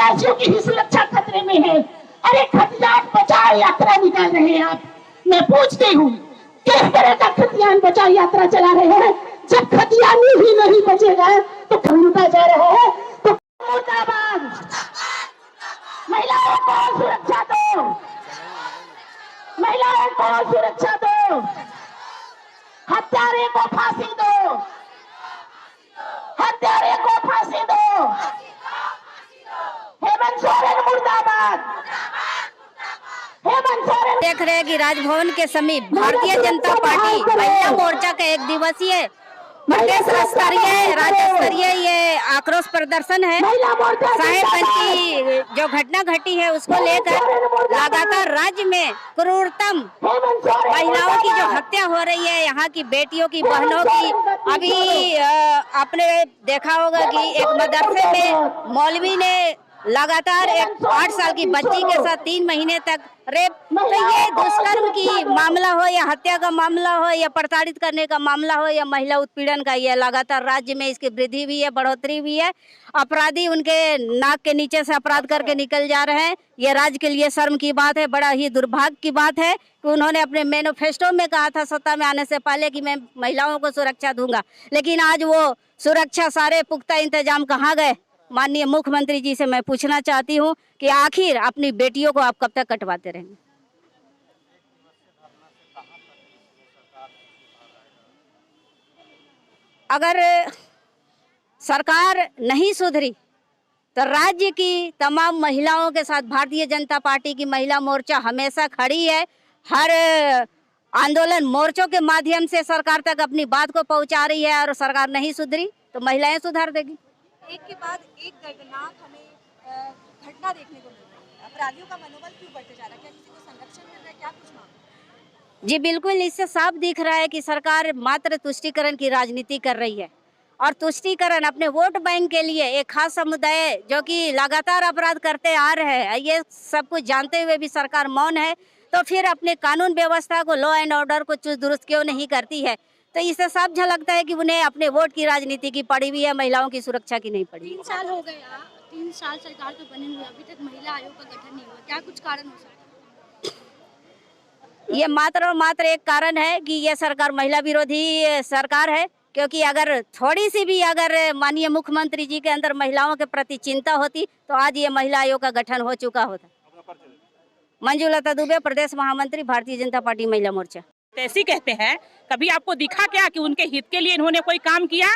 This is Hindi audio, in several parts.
प्रत्याशियों की ही सुरक्षा खतरे में है। अरे खतियान बचाओ यात्रा निकाल रहे हैं आप, मैं पूछती हूँ किस तरह का खतियान बचाओ यात्रा चला रहे हैं? जब खतियान ही नहीं बचेगा तो लूटा जा रहा है। तो मुर्दाबाद, महिलाओं को सुरक्षा दो, महिलाओं को सुरक्षा दो, हत्यारे को फांसी दो, हत्यारे को फांसी दो। हेमंत सोरेन मुर्दाबाद, हेमंत सोरेन। देख रहे हैं कि राजभवन के समीप भारतीय जनता पार्टी महिला मोर्चा का एक दिवसीय प्रदेश स्तरीय राज्य स्तरीय ये आक्रोश प्रदर्शन है। साहेबगंज की जो घटना घटी है उसको लेकर लगातार राज्य में क्रूरतम महिलाओं की जो हत्या हो रही है, यहाँ की बेटियों की, बहनों की। अभी आपने देखा होगा कि एक मदरसे में मौलवी ने लगातार एक 8 साल की बच्ची के साथ 3 महीने तक रेप। तो ये दुष्कर्म की मामला हो या हत्या का मामला हो या प्रताड़ित करने का मामला हो या महिला उत्पीड़न का, ये लगातार राज्य में इसकी वृद्धि भी है, बढ़ोतरी भी है। अपराधी उनके नाक के नीचे से अपराध करके निकल जा रहे हैं। ये राज्य के लिए शर्म की बात है, बड़ा ही दुर्भाग्य की बात है कि उन्होंने अपने मैनिफेस्टो में कहा था सत्ता में आने से पहले कि मैं महिलाओं को सुरक्षा दूंगा, लेकिन आज वो सुरक्षा सारे पुख्ता इंतजाम कहाँ गए? माननीय मुख्यमंत्री जी से मैं पूछना चाहती हूँ कि आखिर अपनी बेटियों को आप कब तक कटवाते रहेंगे? अगर सरकार नहीं सुधरी तो राज्य की तमाम महिलाओं के साथ भारतीय जनता पार्टी की महिला मोर्चा हमेशा खड़ी है। हर आंदोलन मोर्चों के माध्यम से सरकार तक अपनी बात को पहुंचा रही है, और सरकार नहीं सुधरी तो महिलाएं सुधार देगी। एक के बाद एक दर्दनाक हमें घटना देखने को मिल रही है। अपराधियों का मनोबल क्यों बढ़ते जा रहा है? क्या किसी को संरक्षण मिल रहा है? क्या कुछ मामला? जी बिल्कुल, इससे साफ दिख रहा है कि सरकार मात्र तुष्टीकरण की राजनीति कर रही है, और तुष्टीकरण अपने वोट बैंक के लिए एक खास समुदाय जो कि लगातार अपराध करते आ रहे हैं, ये सब कुछ जानते हुए भी सरकार मौन है। तो फिर अपने कानून व्यवस्था को, लॉ एंड ऑर्डर को चुस्त दुरुस्त क्यों नहीं करती है? तो इससे साफ झलकता है कि उन्हें अपने वोट की राजनीति की पड़ी हुई है, महिलाओं की सुरक्षा की नहीं पड़ी। 3 साल हो गए, 3 साल सरकार तो बने हुए, अभी तक महिला आयोग का गठन नहीं हुआ। क्या कुछ कारण हो सकता है? ये मात्र और मात्र एक कारण है कि ये सरकार महिला विरोधी सरकार है, क्योंकि अगर थोड़ी सी भी अगर माननीय मुख्यमंत्री जी के अंदर महिलाओं के प्रति चिंता होती तो आज ये महिला आयोग का गठन हो चुका होता। मंजुलता दुबे, प्रदेश महामंत्री, भारतीय जनता पार्टी महिला मोर्चा। ऐसी कहते हैं, कभी आपको दिखा क्या कि उनके हित के लिए इन्होंने कोई काम किया?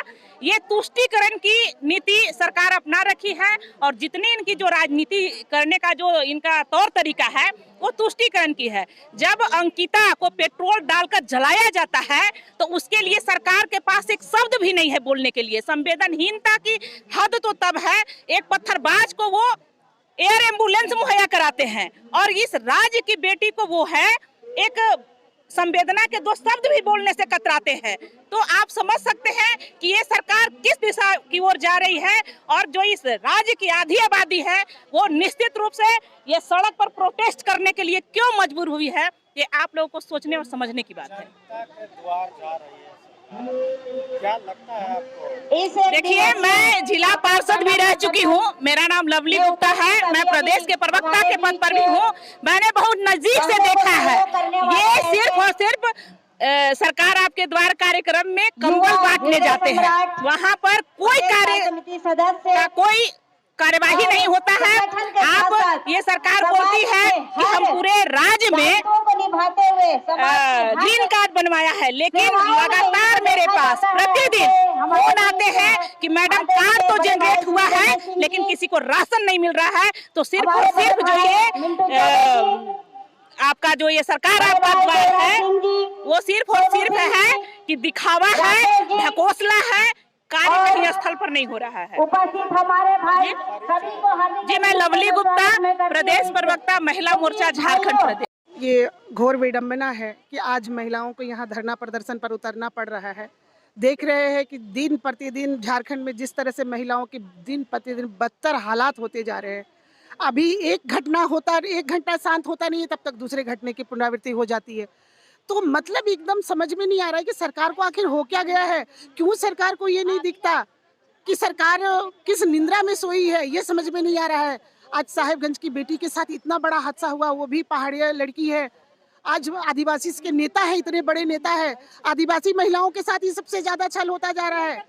ये तुष्टीकरण की नीति सरकार अपना रखी है, और जितनी इनकी जो राजनीति करने का जो इनका तौर तरीका है वो तुष्टीकरण की है। जब अंकिता को पेट्रोल डालकर जलाया जाता है तो उसके लिए सरकार के पास एक शब्द भी नहीं है बोलने के लिए। संवेदनहीनता की हद तो तब है, एक पत्थरबाज को वो एयर एम्बुलेंस मुहैया कराते हैं, और इस राज्य की बेटी को वो है एक संवेदना के 2 शब्द भी बोलने से कतराते हैं। तो आप समझ सकते हैं कि ये सरकार किस दिशा की ओर जा रही है, और जो इस राज्य की आधी आबादी है वो निश्चित रूप से ये सड़क पर प्रोटेस्ट करने के लिए क्यों मजबूर हुई है, ये आप लोगों को सोचने और समझने की बात है। क्या लगता है आपको? देखिए, मैं जिला पार्षद भी रह चुकी हूँ, मेरा नाम लवली गुप्ता है, मैं प्रदेश के प्रवक्ता के पद पर भी हूँ। मैंने बहुत नजदीक से देखा है, ये सिर्फ और सिर्फ सरकार आपके द्वार कार्यक्रम में कंबल बांटने जाते हैं, वहाँ पर कोई कार्यवाही नहीं होता है। आप ये सरकार बोलती है कि हम पूरे राज्य में ग्रीन कार्ड बनवाया है, लेकिन लगातार मेरे पास प्रतिदिन फोन आते हैं कि मैडम कार्ड तो जनरेट हुआ है लेकिन किसी को राशन नहीं मिल रहा है। तो सिर्फ और सिर्फ जो ये आपका जो ये सरकार आपका द्वार है वो सिर्फ और सिर्फ है कि दिखावा है, ढकोसला है, कार्य कहीं स्थल पर नहीं हो रहा है। उपस्थित हमारे भाई सभी को जी, मैं लवली गुप्ता, प्रदेश प्रवक्ता, महिला मोर्चा, झारखंड प्रदेश। ये घोर विडंबना है कि आज महिलाओं को यहाँ धरना प्रदर्शन पर उतरना पड़ रहा है। देख रहे हैं कि दिन प्रतिदिन झारखंड में जिस तरह से महिलाओं की दिन प्रतिदिन बदतर हालात होते जा रहे हैं। अभी एक घटना होता, 1 घंटा शांत होता नहीं है, तब तक दूसरे घटने की पुनरावृत्ति हो जाती है। तो मतलब एकदम समझ में नहीं आ रहा है कि सरकार को आखिर हो क्या गया है। क्यों सरकार को ये नहीं दिखता कि सरकार किस निंद्रा में सोई है, ये समझ में नहीं आ रहा है। आज साहेबगंज की बेटी के साथ इतना बड़ा हादसा हुआ, वो भी पहाड़िया लड़की है। आज आदिवासी के नेता है, इतने बड़े नेता है, आदिवासी महिलाओं के साथ ही सबसे ज्यादा छल होता जा रहा है।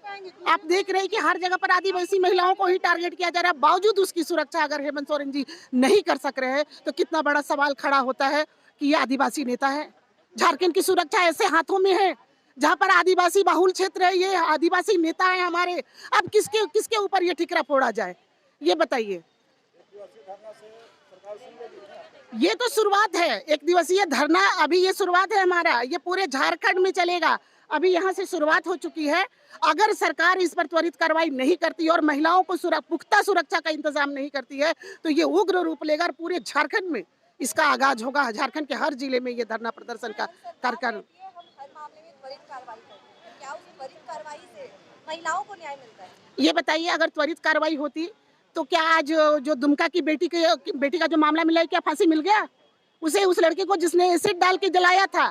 आप देख रहे हैं कि हर जगह पर आदिवासी महिलाओं को ही टारगेट किया जा रहा है। बावजूद उसकी सुरक्षा अगर हेमंत सोरेन जी नहीं कर सक रहे हैं तो कितना बड़ा सवाल खड़ा होता है कि ये आदिवासी नेता है। झारखंड की सुरक्षा ऐसे हाथों में है जहाँ पर आदिवासी बहुल क्षेत्र है, ये आदिवासी नेता है हमारे। अब किसके ऊपर ये ठिकरा फोड़ा जाए, ये बताइए। ये तो शुरुआत है, एक दिवसीय धरना अभी ये शुरुआत है हमारा, ये पूरे झारखंड में चलेगा। अभी यहाँ से शुरुआत हो चुकी है। अगर सरकार इस पर त्वरित कार्रवाई नहीं करती और महिलाओं को पुख्ता सुरक्षा का इंतजाम नहीं करती है तो ये उग्र रूप लेगा और पूरे झारखंड में इसका आगाज होगा। झारखंड के हर जिले में ये धरना प्रदर्शन का कार्यक्रम। महिलाओं को न्याय मिलता है? ये बताइए, अगर त्वरित कार्रवाई होती तो क्या आज जो दुमका की बेटी का जो मामला मिला है, क्या फांसी मिल गया उसे? उस लड़के को जिसने एसिड डाल के जलाया था,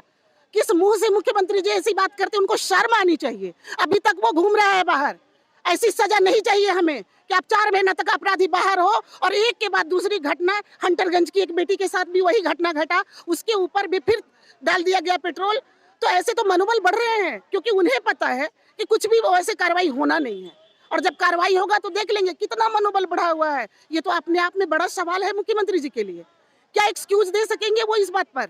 किस मुंह से मुख्यमंत्री जी ऐसी बात करते? उनको शर्म आनी चाहिए। अभी तक वो घूम रहा है बाहर। ऐसी सजा नहीं चाहिए हमें कि आप 4 महीना तक अपराधी बाहर हो और एक के बाद दूसरी घटना। हंटरगंज की एक बेटी के साथ भी वही घटना घटा, उसके ऊपर भी फिर डाल दिया गया पेट्रोल। तो ऐसे तो मनोबल बढ़ रहे हैं, क्योंकि उन्हें पता है कि कुछ भी वैसे कार्रवाई होना नहीं है, और जब कार्रवाई होगा तो देख लेंगे कितना मनोबल बढ़ा हुआ है। ये तो अपने आप में बड़ा सवाल है मुख्यमंत्री जी के लिए। क्या एक्सक्यूज दे सकेंगे वो इस बात पर?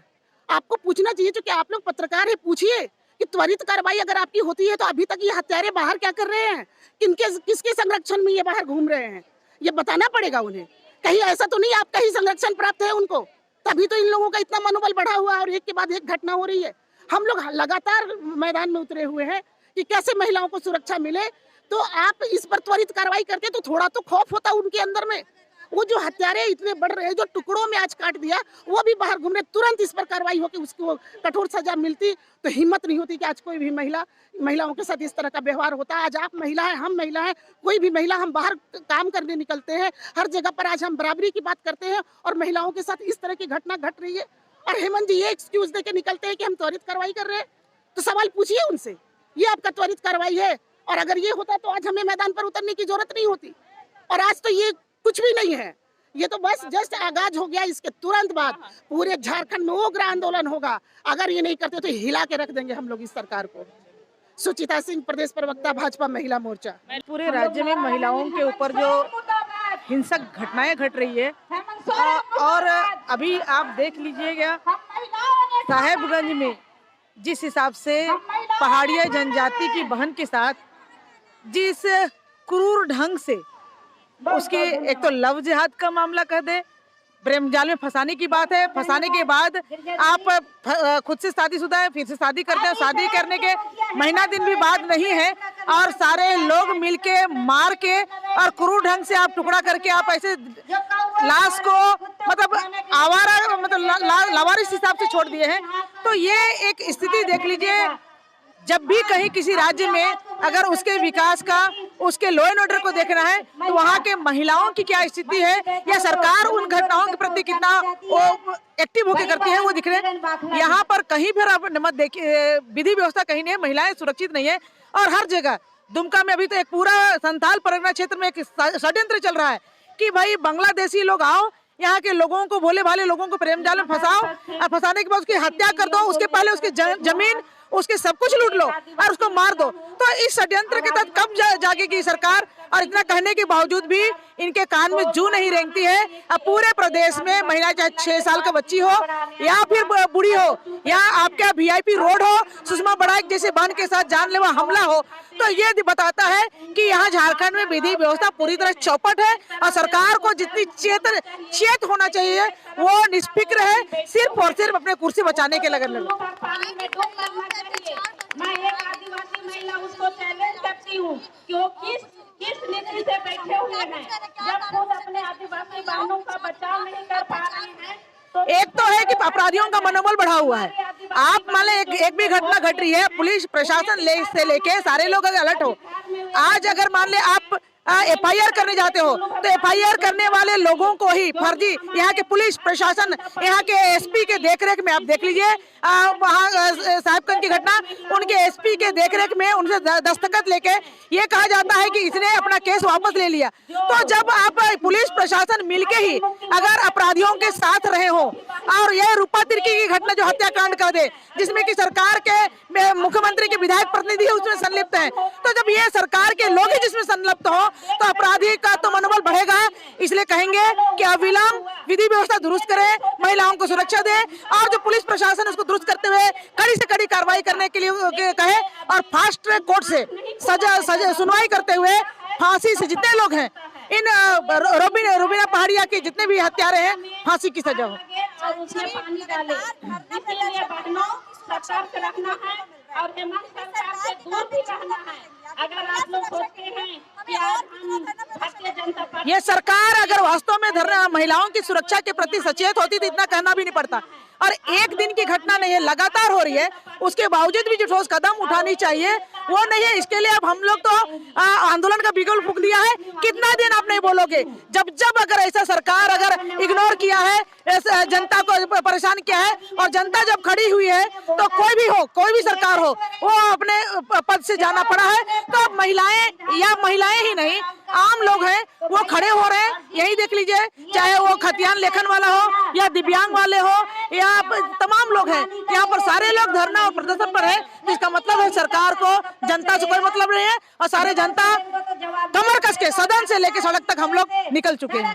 आपको पूछना चाहिए, क्योंकि आप लोग पत्रकार है, पूछिए कि त्वरित कार्रवाई अगर आपकी होती है तो अभी तक ये हत्यारे बाहर क्या कर रहे हैं, किसके संरक्षण में ये बाहर घूम रहे हैं, ये बताना पड़ेगा उन्हें। कहीं ऐसा तो नहीं आपका ही संरक्षण प्राप्त है उनको, तभी तो इन लोगों का इतना मनोबल बढ़ा हुआ है और एक के बाद एक घटना हो रही है। हम लोग लगातार मैदान में उतरे हुए हैं कि कैसे महिलाओं को सुरक्षा मिले। तो आप इस पर त्वरित कार्रवाई करते तो थोड़ा तो खौफ होता उनके अंदर में। वो जो हत्यारे इतने बढ़ रहे हैं, जो टुकड़ों में आज काट दिया, वो भी बाहर घूम रहे, तुरंत इस पर कार्रवाई होकर उसको कठोर सजा मिलती तो हिम्मत नहीं होती कि आज कोई भी महिलाओं के साथ इस तरह का व्यवहार होता है। आज आप महिला हैं, हम महिला हैं, कोई भी महिला, हम बाहर काम करने निकलते हैं, हर जगह पर आज हम बराबरी की बात करते हैं और महिलाओं के साथ इस तरह की घटना घट रही है और हेमंत जी ये एक्सक्यूज दे के निकलते हैं कि हम त्वरित कार्रवाई कर रहे हैं। तो सवाल पूछिए उनसे, ये आपका त्वरित कार्रवाई है? और अगर ये होता तो आज हमें मैदान पर उतरने की जरूरत नहीं होती। और आज तो ये कुछ भी नहीं है, ये तो बस जस्ट आगाज हो गया। इसके तुरंत बाद पूरे झारखंड में उग्र आंदोलन होगा। अगर ये नहीं करते तो हिला के रख देंगे हम लोग इस सरकार को। सुचिता सिंह, प्रदेश प्रवक्ता, भाजपा महिला मोर्चा। पूरे राज्य में महिलाओं के ऊपर जो हिंसक घटनाएं घट रही है, और अभी आप देख लीजिएगा साहेबगंज में जिस हिसाब से पहाड़िया जनजाति की बहन के साथ जिस क्रूर ढंग से उसके एक तो लव जिहाद का मामला कह दे, प्रेम जाल में फंसाने की बात है। फंसाने के बाद आप खुद से शादीशुदा है, फिर से शादी करते हैं, शादी करने के महीना दिन भी बाद नहीं है और सारे लोग मिलके मार के और क्रूर ढंग से आप टुकड़ा करके आप ऐसे लाश को मतलब आवारा मतलब लावारिस हिसाब से छोड़ दिए हैं। तो ये एक स्थिति देख लीजिए, जब भी कहीं किसी राज्य में अगर उसके विकास का, उसके लॉ एंड ऑर्डर को देखना है तो वहाँ के महिलाओं की क्या स्थिति है या सरकार उन घटनाओं के प्रति कितना एक्टिव होकर करती है वो दिख रहे हैं। यहाँ पर कहीं भी आप मत देखिए, विधि व्यवस्था कहीं नहीं है, महिलाएं सुरक्षित नहीं है। और हर जगह दुमका में अभी तो एक पूरा संथाल परगना क्षेत्र में एक षड्यंत्र चल रहा है कि भाई बांग्लादेशी लोग आओ, यहाँ के लोगों को, भोले भाले लोगों को प्रेम जाल में फंसाओ और फंसाने के बाद उसकी हत्या कर दो, उसके पहले उसकी जमीन, उसके सब कुछ लूट लो और उसको मार दो। तो इस षड्यंत्र के तहत कब जागेगी सरकार? और इतना कहने के बावजूद भी इनके कान में जू नहीं रेंगती है। अब पूरे प्रदेश में महिला, चाहे 6 साल का बच्ची हो या फिर बूढ़ी हो या आपके VIP रोड हो, सुषमा बड़ाइक जैसे बहन के साथ जानलेवा हमला हो, तो ये बताता है कि यहाँ झारखंड में विधि व्यवस्था पूरी तरह चौपट है और सरकार को जितनी चेत होना चाहिए वो निष्फिक्र है, सिर्फ और सिर्फ अपने कुर्सी बचाने के लगन में। मैं एक आदिवासी महिला उसको चैलेंज करती हूँ कि वो किस नीति से बैठे हुए हैं, जब खुद अपने आदिवासी बहनों का बचाव नहीं कर पा रहे हैं। तो एक तो है कि अपराधियों का मनोबल बढ़ा हुआ है। आप मान लें एक भी घटना घट रही है, पुलिस प्रशासन से लेके सारे लोग अगर अलर्ट हो, आज अगर मान ले आप FIR करने जाते हो तो FIR करने वाले लोगों को ही फर्जी यहाँ के पुलिस प्रशासन, यहाँ के SP के देखरेख में, आप देख लीजिए वहाँ साहिबगंज की घटना, उनके SP के देखरेख में उनसे दस्तखत लेके ये कहा जाता है कि इसने अपना केस वापस ले लिया। तो जब आप पुलिस प्रशासन मिलके ही अगर अपराधियों के साथ रहे हो और यह रूपा तिर्की की घटना जो हत्याकांड कर दे, जिसमें कि सरकार के मुख्यमंत्री के विधायक प्रतिनिधि उसमें संलिप्त है, तो जब ये सरकार के लोग ही जिसमें संलिप्त हो तो अपराधी का तो मनोबल बढ़ेगा। इसलिए कहेंगे कि अविलंब विधि व्यवस्था दुरुस्त करे, महिलाओं को सुरक्षा दे और जो पुलिस प्रशासन उसको दुरुस्त करते हुए कड़ी से कड़ी कार्रवाई करने के लिए कहे और फास्ट ट्रैक कोर्ट से सजा सुनवाई करते हुए फांसी से जितने लोग हैं इन रोबिना पहाड़िया के जितने भी हत्यारे हैं फांसी की सजा हो। और उसमें पानी डाले, इसके लिए बहनों सरकार से रखना है और हेमंत सरकार से दूर भी रहना है। अगर आप लोग सोचते हैं कि आज हम भारतीय जनता पार्टी, ये सरकार अगर वास्तव में धरना महिलाओं की सुरक्षा के प्रति सचेत होती तो इतना कहना भी नहीं पड़ता। और एक दिन की घटना नहीं है, लगातार हो रही है, उसके बावजूद भी जो ठोस कदम उठानी चाहिए वो नहीं है। इसके लिए अब हम लोग तो आंदोलन का बिगुल फूंक दिया है। कितना दिन आप नहीं बोलोगे? जब अगर ऐसा सरकार अगर इग्नोर किया है, जनता को परेशान किया है और जनता जब खड़ी हुई है तो कोई भी हो, कोई भी सरकार हो, वो अपने पद से जाना पड़ा है। तो अब महिलाएं ही नहीं, आम लोग हैं वो खड़े हो रहे हैं। यही देख लीजिए, चाहे वो खतियान लेखन वाला हो या दिव्यांग वाले हो या तमाम लोग हैं, यहाँ पर सारे लोग धरना और प्रदर्शन पर है। इसका मतलब है सरकार को जनता से कोई मतलब नहीं है और सारे जनता कमर कस के सदन से लेकर सड़क तक हम लोग निकल चुके हैं।